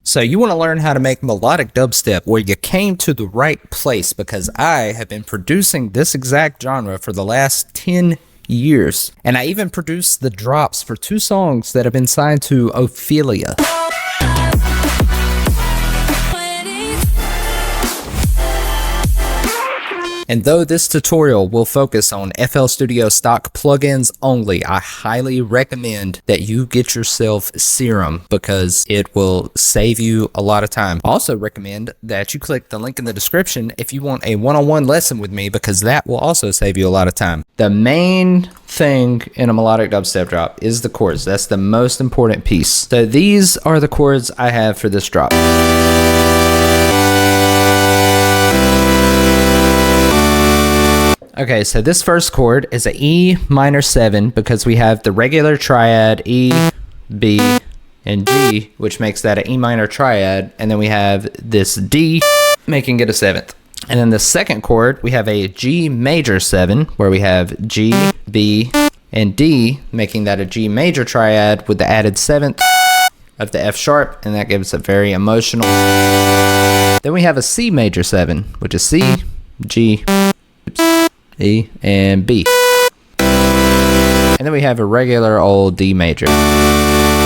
So you want to learn how to make melodic dubstep? Well, you came to the right place, because I have been producing this exact genre for the last 10 years. And I even produced the drops for 2 songs that have been signed to Ophelia. And though this tutorial will focus on FL Studio stock plugins only, I highly recommend that you get yourself Serum, because it will save you a lot of time. I also recommend that you click the link in the description if you want a one-on-one lesson with me, because that will also save you a lot of time. The main thing in a melodic dubstep drop is the chords. That's the most important piece. So these are the chords I have for this drop. Okay, so this first chord is an E minor 7, because we have the regular triad E, B, and G, which makes that an E minor triad, and then we have this D, making it a 7th. And then the second chord, we have a G major 7, where we have G, B, and D, making that a G major triad with the added 7th of the F sharp, and that gives a very emotional. Then we have a C major 7, which is C, G, E, and B. And then we have a regular old D major.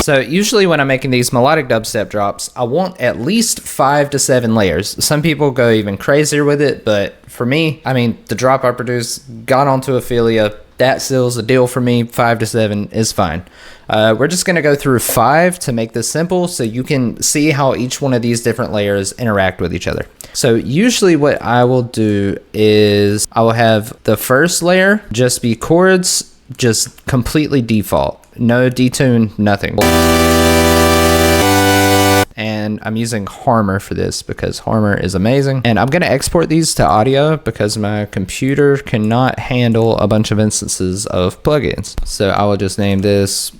So usually when I'm making these melodic dubstep drops, I want at least 5 to 7 layers. Some people go even crazier with it, but for me, I mean, the drop I produced got onto Ophelia. That seals the deal for me. 5 to 7 is fine. We're just going to go through 5 to make this simple, so you can see how each one of these different layers interact with each other. So usually what I will do is I will have the first layer just be chords, just completely default. No detune, nothing. And I'm using Harmor for this because Harmor is amazing. And I'm going to export these to audio because my computer cannot handle a bunch of instances of plugins. So I will just name this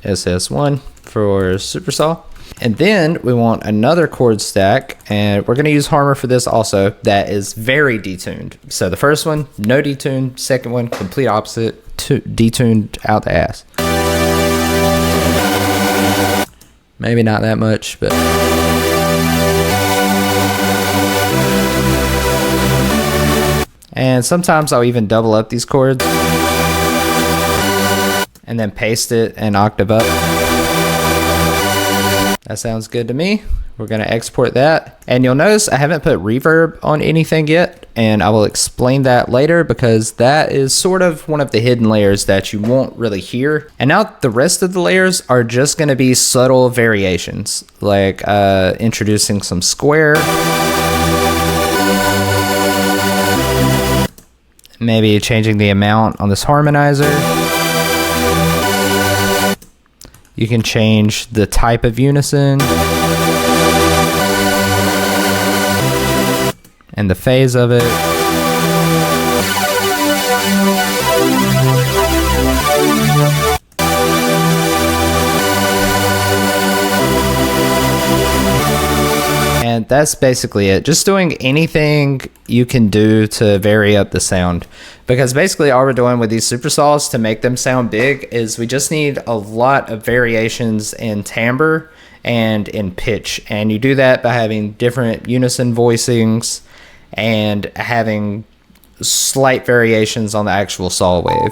SS1 for Supersaw. And then we want another chord stack, and we're going to use Harmor for this also, that is very detuned. So the first one, no detune. Second one, complete opposite, detuned out the ass. Maybe not that much, but... And sometimes I'll even double up these chords and then paste it an octave up. That sounds good to me. We're going to export that. And you'll notice I haven't put reverb on anything yet, and I will explain that later because that is sort of one of the hidden layers that you won't really hear. And now the rest of the layers are just going to be subtle variations, like introducing some square. Maybe changing the amount on this harmonizer. You can change the type of unison and the phase of it. And that's basically it. Just doing anything you can do to vary up the sound. Because basically all we're doing with these Supersaws to make them sound big is we just need a lot of variations in timbre and in pitch. And you do that by having different unison voicings and having slight variations on the actual saw wave.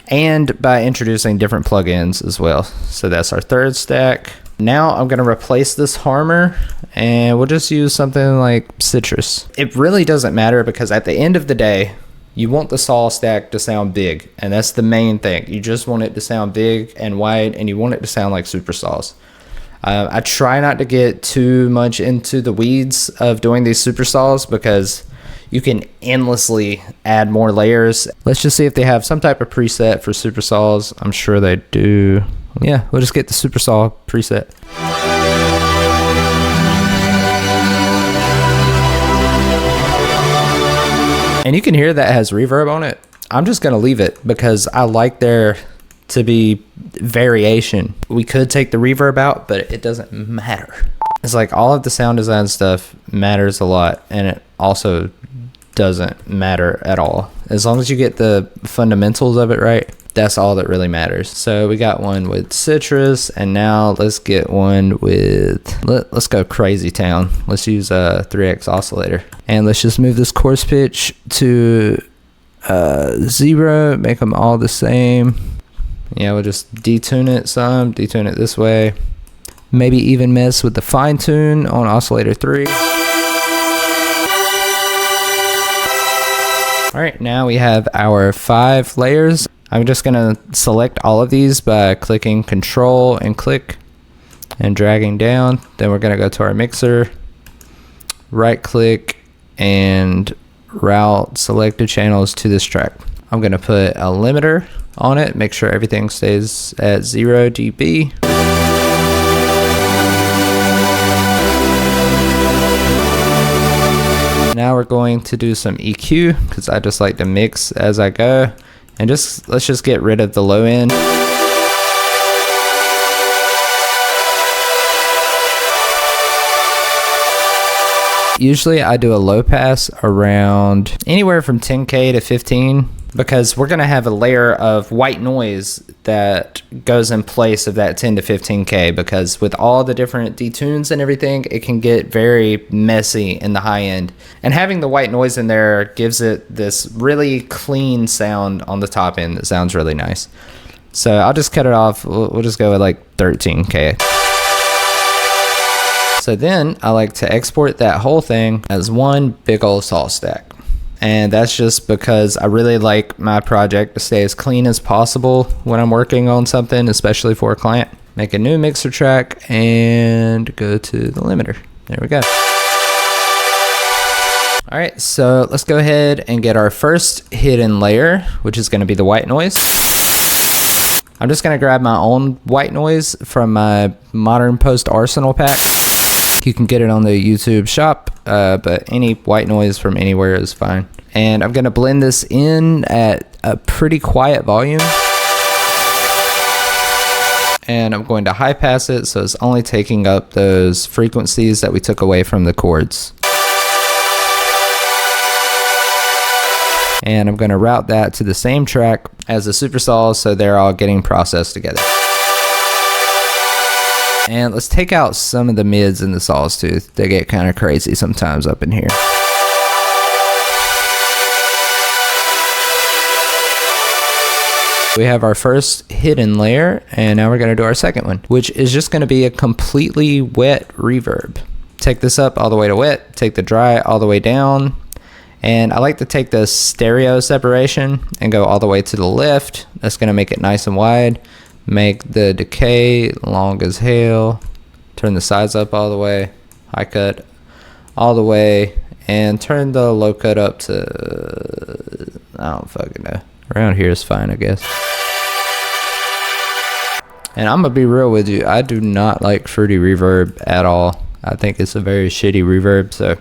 And by introducing different plugins as well. So that's our third stack. Now I'm going to replace this Harmor and we'll just use something like Citrus. It really doesn't matter because at the end of the day, you want the saw stack to sound big, and that's the main thing. You just want it to sound big and wide, and you want it to sound like Supersaws. I try not to get too much into the weeds of doing these Supersaws because you can endlessly add more layers. Let's just see if they have some type of preset for Supersaws. I'm sure they do. Yeah, we'll just get the Supersaw preset. And you can hear that has reverb on it. I'm just going to leave it because I like there to be variation. We could take the reverb out, but it doesn't matter. It's like all of the sound design stuff matters a lot, and it also doesn't matter at all. As long as you get the fundamentals of it right, that's all that really matters. So we got one with citrus, and now let's get one with, let's go crazy town. Let's use a 3x oscillator, and let's just move this coarse pitch to 0, make them all the same. Yeah, we'll just detune it some, detune it this way. Maybe even mess with the fine tune on oscillator 3. All right, now we have our 5 layers. I'm just gonna select all of these by clicking Control and click and dragging down. Then we're gonna go to our mixer, right click and route selected channels to this track. I'm gonna put a limiter on it, make sure everything stays at 0 dB. Now we're going to do some EQ because I just like to mix as I go, and let's just get rid of the low end. Usually I do a low pass around anywhere from 10K to 15 because we're gonna have a layer of white noise that goes in place of that 10 to 15K, because with all the different detunes and everything, it can get very messy in the high end. And having the white noise in there gives it this really clean sound on the top end that sounds really nice. So I'll just cut it off. We'll just go with like 13K. So then I like to export that whole thing as one big old saw stack. And that's just because I really like my project to stay as clean as possible when I'm working on something, especially for a client. Make a new mixer track and go to the limiter. There we go. All right, so let's go ahead and get our first hidden layer, which is going to be the white noise. I'm just going to grab my own white noise from my Modern Post Arsenal pack. You can get it on the YouTube shop, but any white noise from anywhere is fine. And I'm gonna blend this in at a pretty quiet volume. And I'm going to high pass it so it's only taking up those frequencies that we took away from the chords. And I'm gonna route that to the same track as the Supersaw so they're all getting processed together. And let's take out some of the mids in the sawtooth. They get kind of crazy sometimes up in here. We have our first hidden layer, and now we're going to do our second one, which is just going to be a completely wet reverb. Take this up all the way to wet, take the dry all the way down, and I like to take the stereo separation and go all the way to the left. That's going to make it nice and wide. Make the decay long as hell, turn the sides up all the way, high cut all the way, and turn the low cut up to, I don't fucking know. Around here is fine, I guess. And I'm gonna be real with you, I do not like fruity reverb at all. I think it's a very shitty reverb, so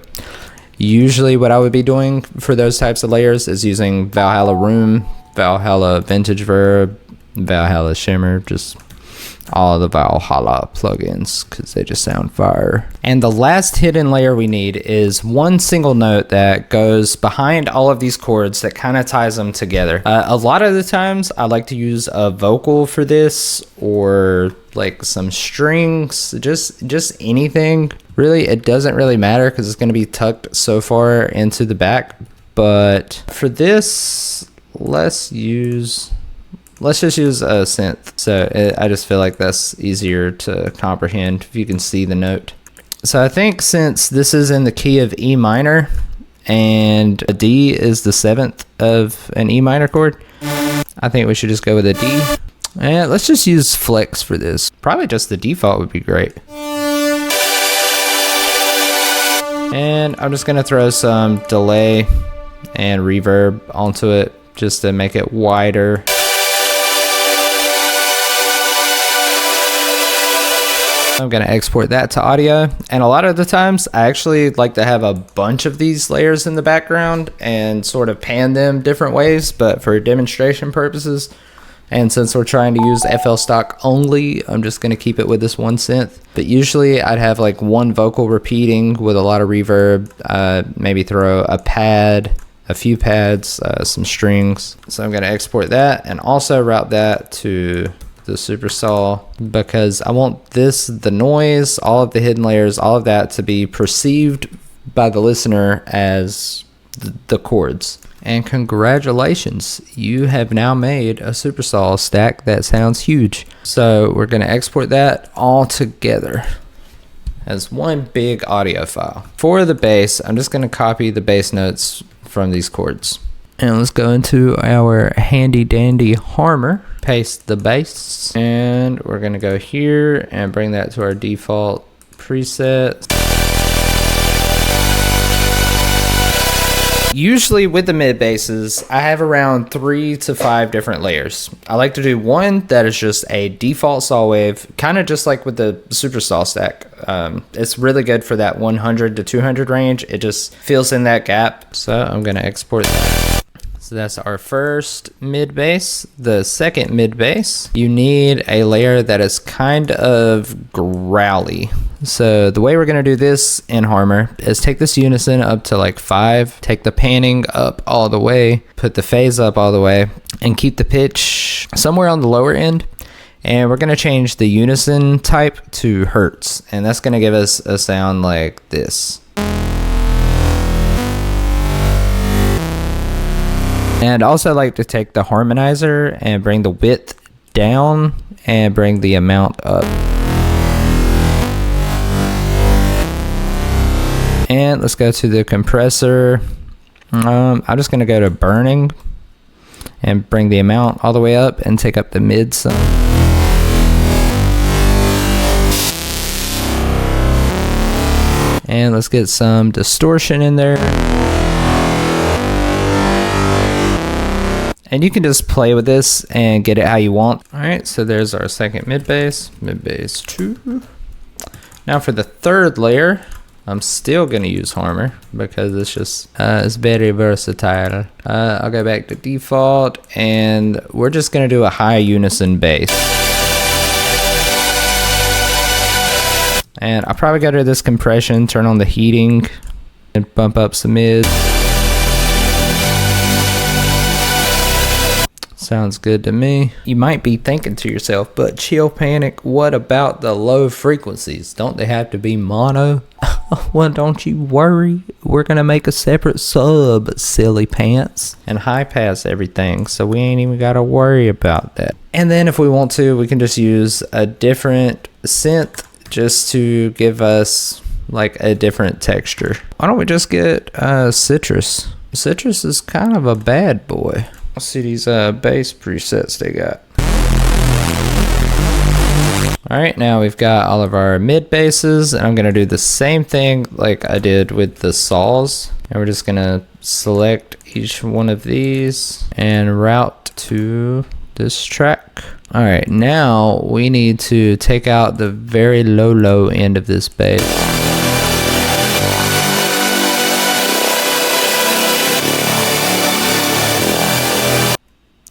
usually what I would be doing for those types of layers is using Valhalla Room, Valhalla Vintage Verb, Valhalla Shimmer, just all of the Valhalla plugins because they just sound fire. And the last hidden layer we need is one single note that goes behind all of these chords that kind of ties them together. A lot of the times I like to use a vocal for this, or like some strings, just anything. Really, it doesn't really matter because it's going to be tucked so far into the back. But for this, let's just use a synth. So I just feel like that's easier to comprehend if you can see the note. So I think since this is in the key of E minor and a D is the 7th of an E minor chord, I think we should just go with a D. And let's just use flex for this. Probably just the default would be great. And I'm just gonna throw some delay and reverb onto it just to make it wider. I'm going to export that to audio, and a lot of the times I actually like to have a bunch of these layers in the background and sort of pan them different ways, but for demonstration purposes, and since we're trying to use FL stock only, I'm just going to keep it with this one synth. But usually I'd have like one vocal repeating with a lot of reverb, maybe throw a pad, a few pads, some strings. So I'm going to export that and also route that to the Supersaw because I want the noise, all of the hidden layers, all of that to be perceived by the listener as the chords. And congratulations, you have now made a Supersaw stack that sounds huge. So we're going to export that all together as one big audio file. For the bass, I'm just going to copy the bass notes from these chords. And let's go into our handy dandy Harmor, paste the bass, and we're going to go here and bring that to our default preset. Usually with the mid basses, I have around 3 to 5 different layers. I like to do one that is just a default saw wave, kind of just like with the Supersaw stack. It's really good for that 100 to 200 range. It just fills in that gap. So I'm going to export that. So that's our first mid bass. The second mid bass, you need a layer that is kind of growly. So the way we're going to do this in Harmor is take this unison up to like 5, take the panning up all the way, put the phase up all the way, and keep the pitch somewhere on the lower end. And we're going to change the unison type to hertz, and that's going to give us a sound like this. And also like to take the harmonizer and bring the width down and bring the amount up. And let's go to the compressor. I'm just going to go to burning and bring the amount all the way up and take up the mid some. And let's get some distortion in there. And you can just play with this and get it how you want. All right, so there's our second mid bass 2. Now for the third layer, I'm still gonna use Harmor because it's just, it's very versatile. I'll go back to default and we're just gonna do a high unison bass. And I'll probably go to this compression, turn on the heating, and bump up some mids. Sounds good to me. You might be thinking to yourself, but Chill Panic, what about the low frequencies? Don't they have to be mono? Well, don't you worry. We're going to make a separate sub, silly pants, and high pass everything. So we ain't even got to worry about that. And then if we want to, we can just use a different synth just to give us like a different texture. Why don't we just get Citrus? Citrus is kind of a bad boy. Let's see these bass presets they got. Alright, now we've got all of our mid basses, and I'm going to do the same thing like I did with the saws. And we're just going to select each one of these and route to this track. Alright, now we need to take out the very low end of this bass.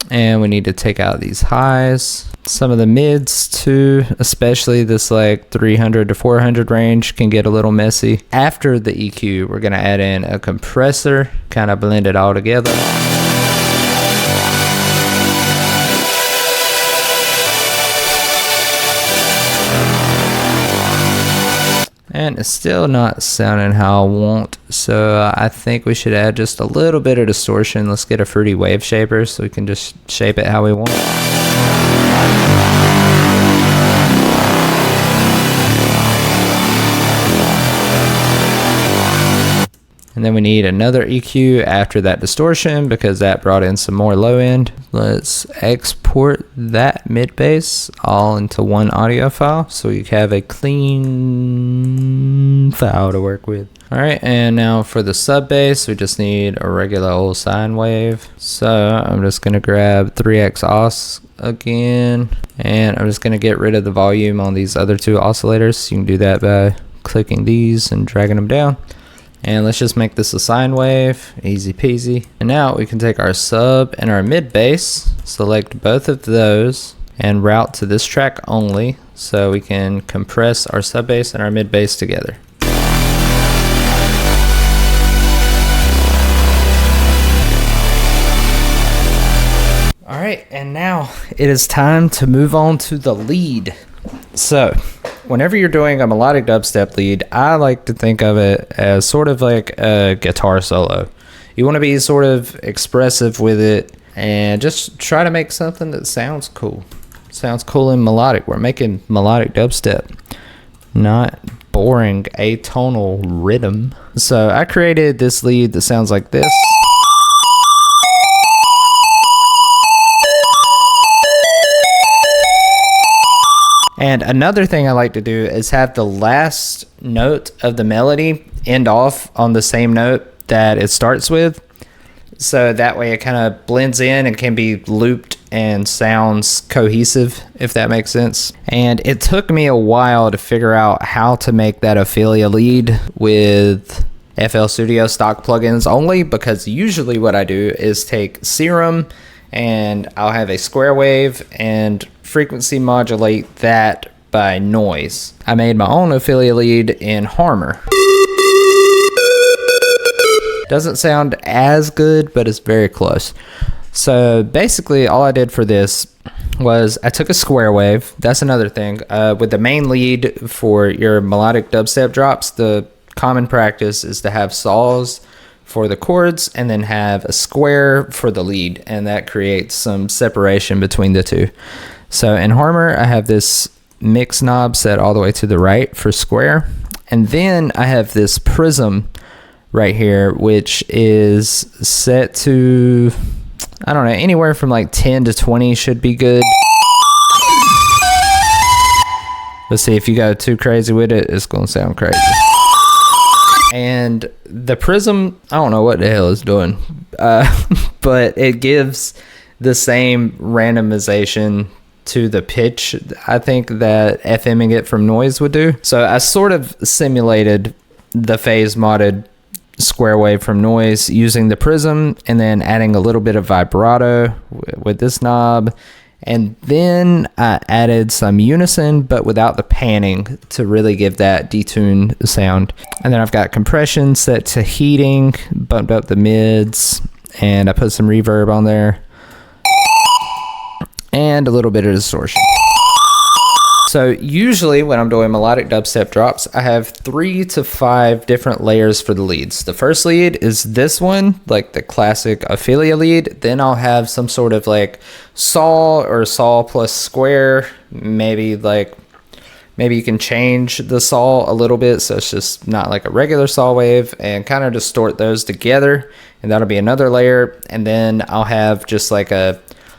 And we need to take out these highs. Some of the mids too, especially this like 300 to 400 range can get a little messy. After the EQ, we're gonna add in a compressor, kind of blend it all together. And it's still not sounding how I want, so I think we should add just a little bit of distortion. Let's get a fruity wave shaper so we can just shape it how we want. And then we need another EQ after that distortion because that brought in some more low end. Let's export that mid bass all into one audio file so you have a clean file to work with. Alright, and now for the sub bass, we just need a regular old sine wave. So I'm just going to grab 3x os again, and I'm just going to get rid of the volume on these other two oscillators. You can do that by clicking these and dragging them down. And let's just make this a sine wave, easy peasy. And now we can take our sub and our mid bass, select both of those, and route to this track only so we can compress our sub bass and our mid bass together. right, and now it is time to move on to the lead. So, whenever you're doing a melodic dubstep lead, I like to think of it as sort of like a guitar solo. You want to be sort of expressive with it and just try to make something that sounds cool. Sounds cool and melodic. We're making melodic dubstep, not boring atonal rhythm. So I created this lead that sounds like this. And another thing I like to do is have the last note of the melody end off on the same note that it starts with. So that way it kind of blends in and can be looped and sounds cohesive, if that makes sense. And it took me a while to figure out how to make that Ophelia lead with FL Studio stock plugins only, because usually what I do is take Serum and I'll have a square wave and frequency modulate that by noise. I made my own Ophelia lead in Harmor. Doesn't sound as good, but it's very close. So basically all I did for this was I took a square wave. That's another thing. With the main lead for your melodic dubstep drops, the common practice is to have saws for the chords and then have a square for the lead, and that creates some separation between the two. So in Harmor, I have this mix knob set all the way to the right for square, and then I have this prism right here, which is set to, I don't know, anywhere from like 10 to 20 should be good. Let's see, if you go too crazy with it, it's gonna sound crazy. And the prism, I don't know what the hell it's doing, but it gives the same randomization to the pitch, I think, that FMing it from noise would do. So I sort of simulated the phase modded square wave from noise using the prism, and then adding a little bit of vibrato with this knob. And then I added some unison, but without the panning, to really give that detuned sound. And then I've got compression set to heating, bumped up the mids, and I put some reverb on there, and a little bit of distortion. So usually when I'm doing melodic dubstep drops, I have 3 to 5 different layers for the leads. The first lead is this one, like the classic Ophelia lead. Then I'll have some sort of like saw or saw plus square. Maybe you can change the saw a little bit so it's just not like a regular saw wave, and kind of distort those together, and that'll be another layer. And then I'll have just like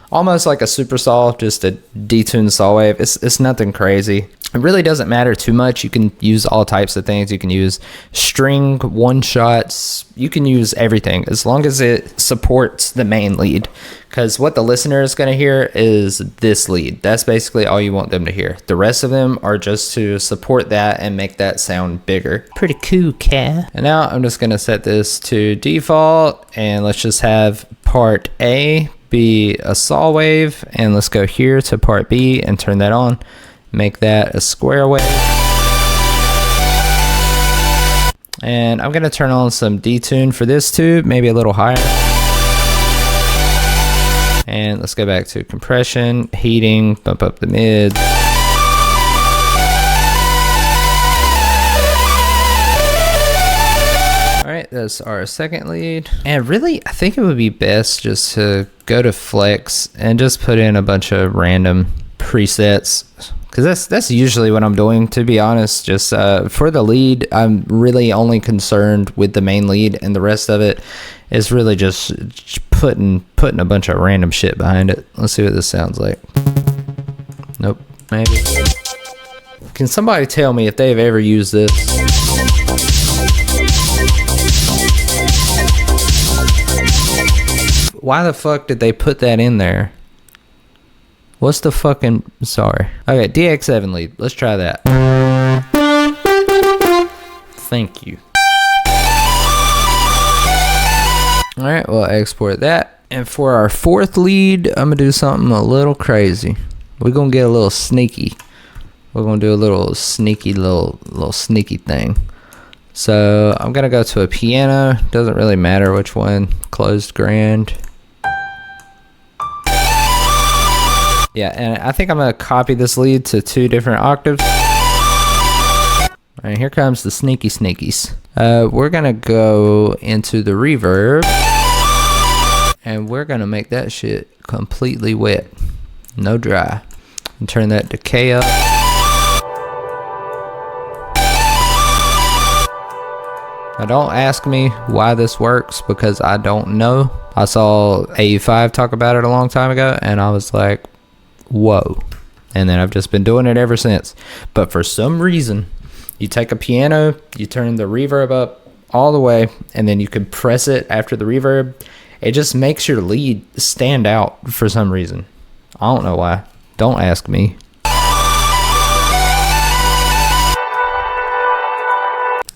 almost like a Supersaw, just a detuned saw wave. It's nothing crazy. It really doesn't matter too much. You can use all types of things. You can use string one-shots. You can use everything as long as it supports the main lead, because what the listener is going to hear is this lead. That's basically all you want them to hear. The rest of them are just to support that and make that sound bigger. Pretty cool, cat. And now I'm just going to set this to default, and let's just have part A be a saw wave, and let's go here to part B and turn that on. Make that a square wave, and I'm gonna turn on some detune for this too, maybe a little higher. And let's go back to compression, heating, bump up the mids. Alright, that's our second lead. And really, I think it would be best just to go to flex and just put in a bunch of random presets, because that's usually what I'm doing, to be honest. Just for the lead, I'm really only concerned with the main lead, and the rest of it is really just putting a bunch of random shit behind it. Let's see what this sounds like. Nope, maybe. Can somebody tell me if they've ever used this? Why the fuck did they put that in there? What's the fucking... Sorry. Okay, DX7 lead. Let's try that. Thank you. Alright, we'll export that. And for our fourth lead, I'm going to do something a little crazy. We're going to get a little sneaky. We're going to do a little sneaky, little sneaky thing. So I'm going to go to a piano. Doesn't really matter which one. Closed grand. Yeah, and I think I'm gonna copy this lead to 2 different octaves. All right, here comes the sneaky sneakies. We're gonna go into the reverb, and we're gonna make that shit completely wet, no dry, and turn that decay up. Now don't ask me why this works, because I don't know. I saw AE5 talk about it a long time ago, and I was like, whoa. And then I've just been doing it ever since. But for some reason, you take a piano, you turn the reverb up all the way, and then you compress it after the reverb. It just makes your lead stand out for some reason. I don't know why. Don't ask me.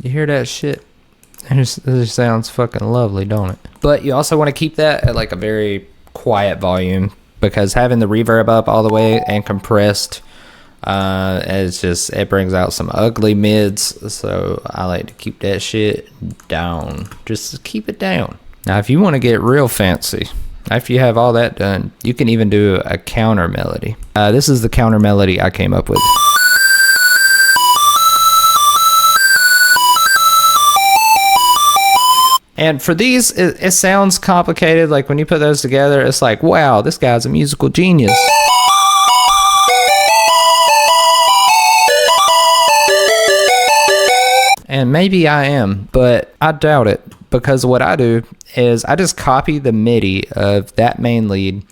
You hear that shit? It just sounds fucking lovely, don't it? But you also want to keep that at like a very quiet volume, because having the reverb up all the way and compressed, it brings out some ugly mids. So I like to keep that shit down. Just keep it down. Now, if you want to get real fancy, after you have all that done, you can even do a counter melody. This is the counter melody I came up with. And for these, it sounds complicated. Like when you put those together, it's like, wow, this guy's a musical genius. And maybe I am, but I doubt it, because what I do is I just copy the MIDI of that main lead,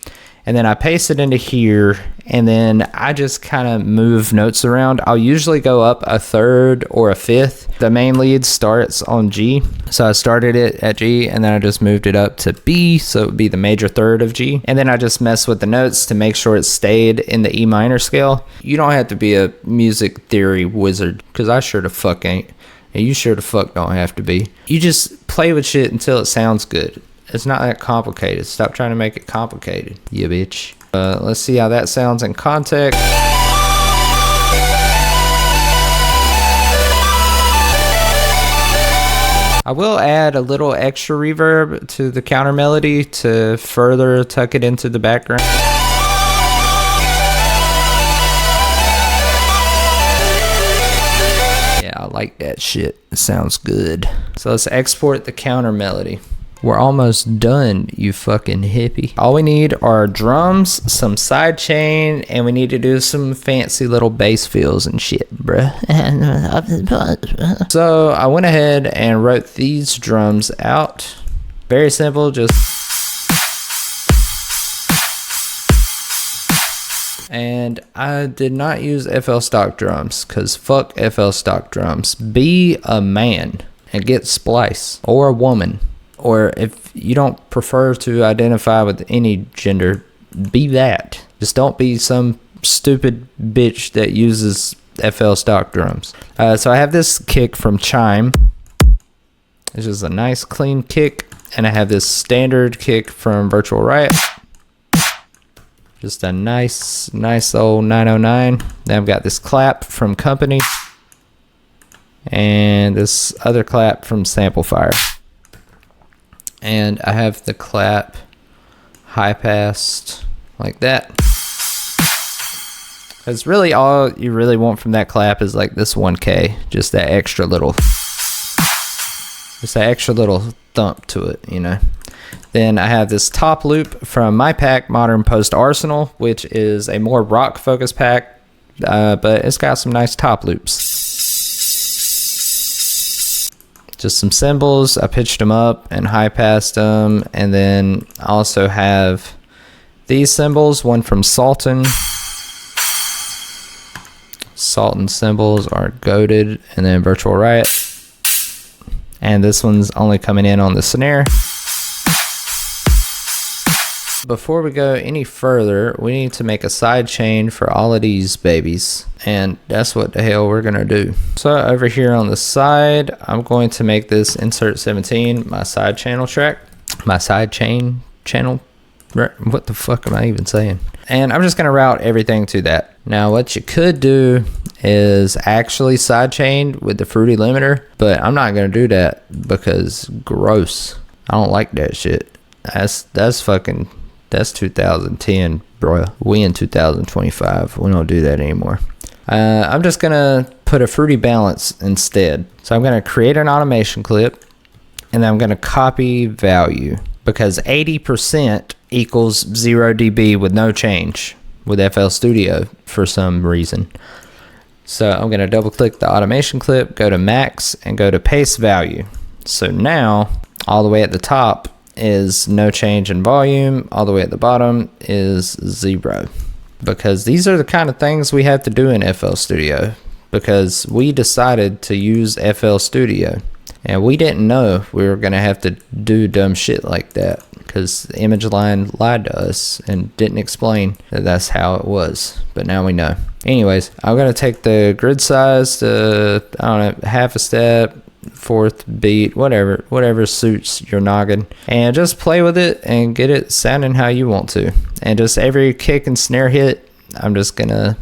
and then I paste it into here, and then I just kind of move notes around. I'll usually go up a third or a fifth. The main lead starts on G, so I started it at G, and then I just moved it up to B, so it would be the major third of G. And then I just mess with the notes to make sure it stayed in the E minor scale. You don't have to be a music theory wizard, because I sure the fuck ain't. And you sure the fuck don't have to be. You just play with shit until it sounds good. It's not that complicated. Stop trying to make it complicated, you bitch. Let's see how that sounds in context. I will add a little extra reverb to the counter melody to further tuck it into the background. I like that shit. It sounds good. So let's export the counter melody. We're almost done, you fucking hippie. All we need are drums, some sidechain, and we need to do some fancy little bass fills and shit, bruh. So I went ahead and wrote these drums out. Very simple, just... And I did not use FL stock drums, because fuck FL stock drums. Be a man and get splice, or a woman. Or if you don't prefer to identify with any gender, be that. Just don't be some stupid bitch that uses FL stock drums. So I have this kick from Chime. This is a nice clean kick. And I have this standard kick from Virtual Riot. Just a nice old 909. Then I've got this clap from Company. And this other clap from Samplifier. And I have the clap high passed like that. Because really all you really want from that clap is like this 1K. Just that extra little thump to it, you know. Then I have this top loop from my pack, Modern Post Arsenal, which is a more rock focused pack, but it's got some nice top loops. Just some cymbals. I pitched them up and high passed them. And then I also have these cymbals, one from Sultan. Sultan cymbals are goated. And then Virtual Riot. And this one's only coming in on the snare. Before we go any further, we need to make a side chain for all of these babies. And that's what the hell we're gonna do. So over here on the side, I'm going to make this insert 17 my side channel track. My side chain channel. What the fuck am I even saying? And I'm just gonna route everything to that. Now what you could do is actually sidechain with the Fruity limiter, but I'm not gonna do that because gross. I don't like that shit. That's fucking That's 2010, bro. We in 2025. We don't do that anymore. I'm just gonna put a fruity balance instead. So I'm gonna create an automation clip, and then I'm gonna copy value, because 80% equals 0 dB with no change with FL Studio for some reason. So I'm gonna double click the automation clip, go to max, and go to paste value. So now all the way at the top is no change in volume, all the way at the bottom is 0. Because these are the kind of things we have to do in FL Studio, because we decided to use FL Studio and we didn't know we were going to have to do dumb shit like that, because the image line lied to us and didn't explain that that's how it was. But now we know. Anyways, I'm going to take the grid size to, I don't know, half a step, fourth beat, whatever suits your noggin, and just play with it and get it sounding how you want to. And just every kick and snare hit, I'm just gonna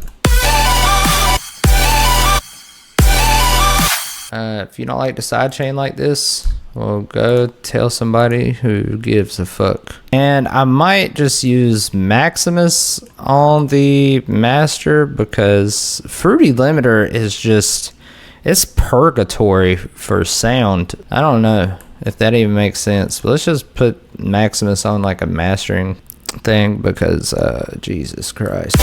if you don't like the sidechain like this, well, go tell somebody who gives a fuck. And I might just use Maximus on the master, because Fruity Limiter is just, it's purgatory for sound. I don't know if that even makes sense, but let's just put Maximus on like a mastering thing, because Jesus Christ.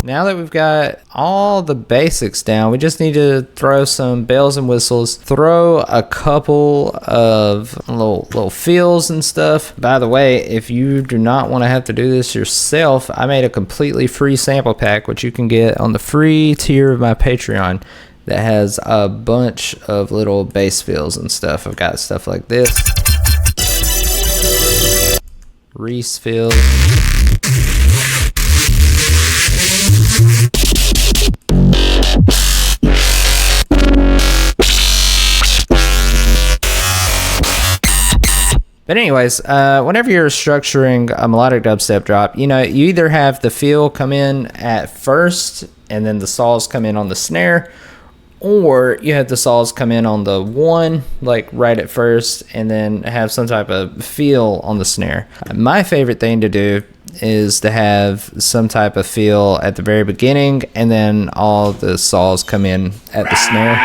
Now that we've got all the basics down, we just need to throw some bells and whistles, throw a couple of little fills and stuff. By the way, if you do not want to have to do this yourself, I made a completely free sample pack, which you can get on the free tier of my Patreon, that has a bunch of little bass fills and stuff. I've got stuff like this. Reese fill. But anyways, whenever you're structuring a melodic dubstep drop, you know, you either have the fill come in at first and then the saws come in on the snare, or you have the saws come in on the one, like right at first, and then have some type of feel on the snare. My favorite thing to do is to have some type of feel at the very beginning, and then all the saws come in at the snare.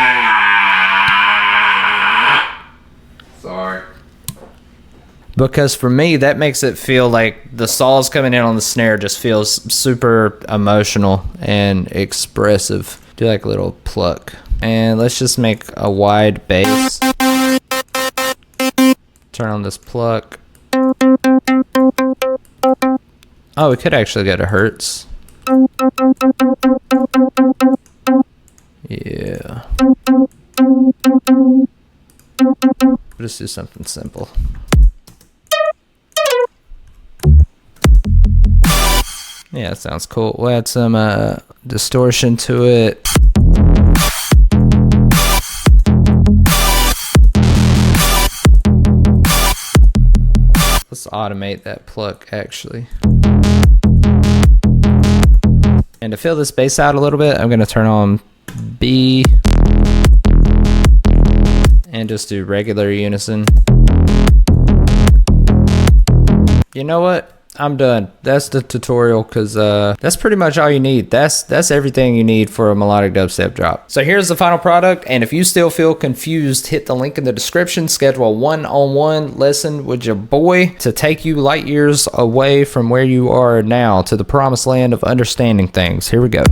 Sorry. Because for me, that makes it feel like the saws coming in on the snare just feels super emotional and expressive. Do like a little pluck. And let's just make a wide bass. Turn on this pluck. Oh, we could actually go to hertz. Yeah. Let's do something simple. Yeah, that sounds cool. We'll add some distortion to it. Let's automate that pluck, actually. And to fill this bass out a little bit, I'm going to turn on B and just do regular unison. You know what? I'm done. That's the tutorial, because that's pretty much all you need. That's everything you need for a melodic dubstep drop. So here's the final product, and if you still feel confused, hit the link in the description. Schedule a one-on-one lesson with your boy to take you light years away from where you are now to the promised land of understanding things. Here we go.